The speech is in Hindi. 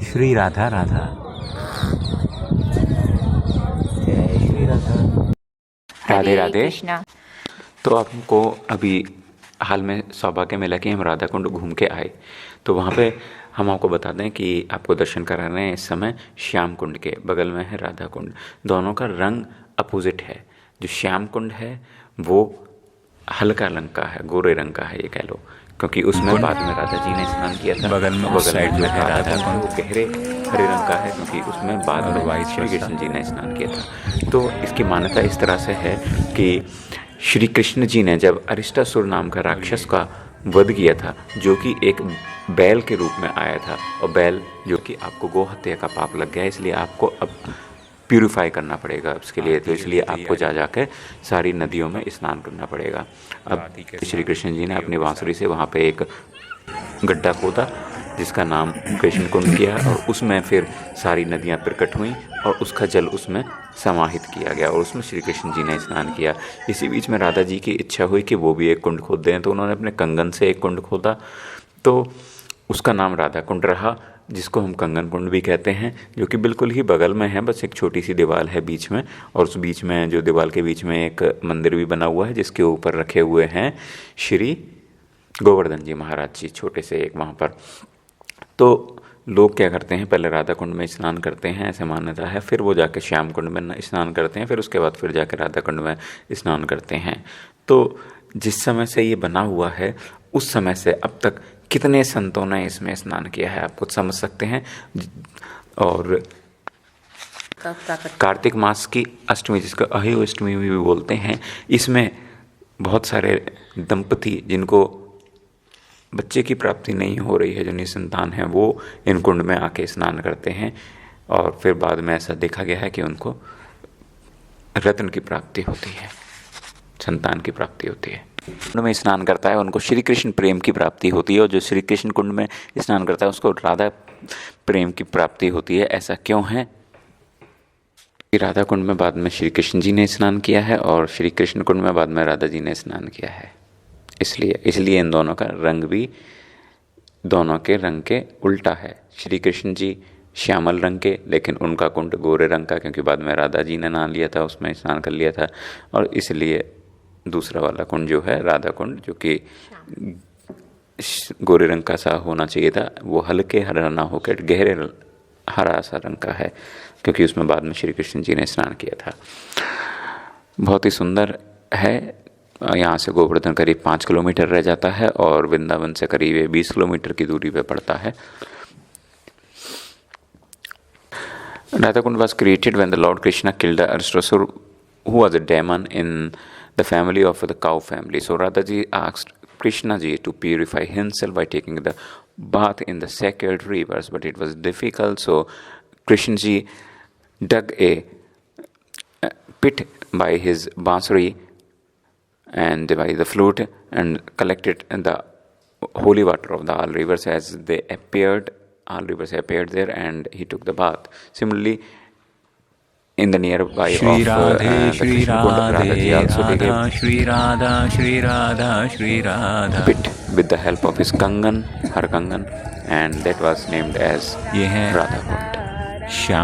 श्री राधा राधा। जय श्री राधा। राधे हरे राधे। कृष्णा। तो हमको अभी हाल में सौभाग्य मिला कि हम राधा कुंड घूम के आए। तो वहाँ पे हम आपको बता दें कि आपको दर्शन करा रहे हैं इस समय श्याम कुंड के बगल में है राधा कुंड। दोनों का रंग अपोजिट है। जो श्याम कुंड है वो हल्का रंग का है, गोरे रंग का है ये कह लो, क्योंकि उसमें बाद में राधा जी ने स्नान किया था। बगल में उस साइड जो है राधा कुंड वो गहरे हरे रंग का है, क्योंकि उसमें बाद में वाइट श्री कृष्ण जी ने स्नान किया था। तो इसकी मान्यता इस तरह से है कि श्री कृष्ण जी ने जब अरिष्टासुर नाम का राक्षस का वध किया था, जो कि एक बैल के रूप में आया था, और बैल जो कि आपको गो हत्या का पाप लग गया, इसलिए आपको अब प्यूरिफाई करना पड़ेगा उसके लिए। तो इसलिए आपको जा जाकर सारी नदियों में स्नान करना पड़ेगा। अब श्री कृष्ण जी ने अपनी बांसुरी से वहाँ पे एक गड्ढा खोदा जिसका नाम कृष्ण कुंड किया, और उसमें फिर सारी नदियाँ प्रकट हुईं और उसका जल उसमें समाहित किया गया और उसमें श्री कृष्ण जी ने स्नान किया। इसी बीच में राधा जी की इच्छा हुई कि वो भी एक कुंड खोद दें, तो उन्होंने अपने कंगन से एक कुंड खोदा, तो उसका नाम राधा कुंड रहा, जिसको हम कंगन कुंड भी कहते हैं, जो कि बिल्कुल ही बगल में है। बस एक छोटी सी दीवार है बीच में, और उस बीच में जो दीवार के बीच में एक मंदिर भी बना हुआ है जिसके ऊपर रखे हुए हैं श्री गोवर्धन जी महाराज जी, छोटे से एक वहाँ पर। तो लोग क्या करते हैं, पहले राधा कुंड में स्नान करते हैं, ऐसे मान्यता है, फिर वो जाके श्याम कुंड में स्नान करते हैं, फिर उसके बाद फिर जाके राधा कुंड में स्नान करते हैं। तो जिस समय से ये बना हुआ है उस समय से अब तक कितने संतों ने इसमें स्नान किया है आप कुछ समझ सकते हैं। और कार्तिक मास की अष्टमी, जिसको अहि अष्टमी भी बोलते हैं, इसमें बहुत सारे दंपति जिनको बच्चे की प्राप्ति नहीं हो रही है, जो निसंतान है, वो इन कुंड में आके स्नान करते हैं, और फिर बाद में ऐसा देखा गया है कि उनको रत्न की प्राप्ति होती है, संतान की प्राप्ति होती है। कुंड में स्नान करता है उनको श्री कृष्ण प्रेम की प्राप्ति होती है, और जो श्री कृष्ण कुंड में स्नान करता है उसको राधा प्रेम की प्राप्ति होती है। ऐसा क्यों है? राधा कुंड में बाद में श्री कृष्ण जी ने स्नान किया है और श्री कृष्ण कुंड में बाद में राधा जी ने स्नान किया है, इसलिए इन दोनों का रंग भी दोनों के रंग के उल्टा है। श्री कृष्ण जी श्यामल रंग के, लेकिन उनका कुंड गोरे रंग का, क्योंकि बाद में राधा जी ने नहा लिया था, उसमें स्नान कर लिया था, और इसलिए दूसरा वाला कुंड जो है राधा कुंड, जो कि गोरे रंग का सा होना चाहिए था, वो हल्के हरा ना होकर गहरे हरा सा रंग का है, क्योंकि उसमें बाद में श्री कृष्ण जी ने स्नान किया था। बहुत ही सुंदर है। यहाँ से गोवर्धन करीब 5 किलोमीटर रह जाता है और वृंदावन से करीब 20 किलोमीटर की दूरी पे पड़ता है। Radha Kund was created when the Lord Krishna killed the Arstasur, who was a demon in the family of the cow family. So Radha ji asked Krishna ji to purify himself by taking the bath in the sacred rivers, but it was difficult. So Krishna ji dug a pit by his bansuri and by the flute and collected the holy water of the all rivers as they appeared. All rivers appeared there, and he took the bath. Similarly, in the nearby Shri of Radhe, Shri Radha ji Radhe, also dig Radha, a Shri Radha, Shri Radha, Shri Radha। pit with the help of his Kangan, her Kangan, and that was named as ये है Radha Kund। श्याम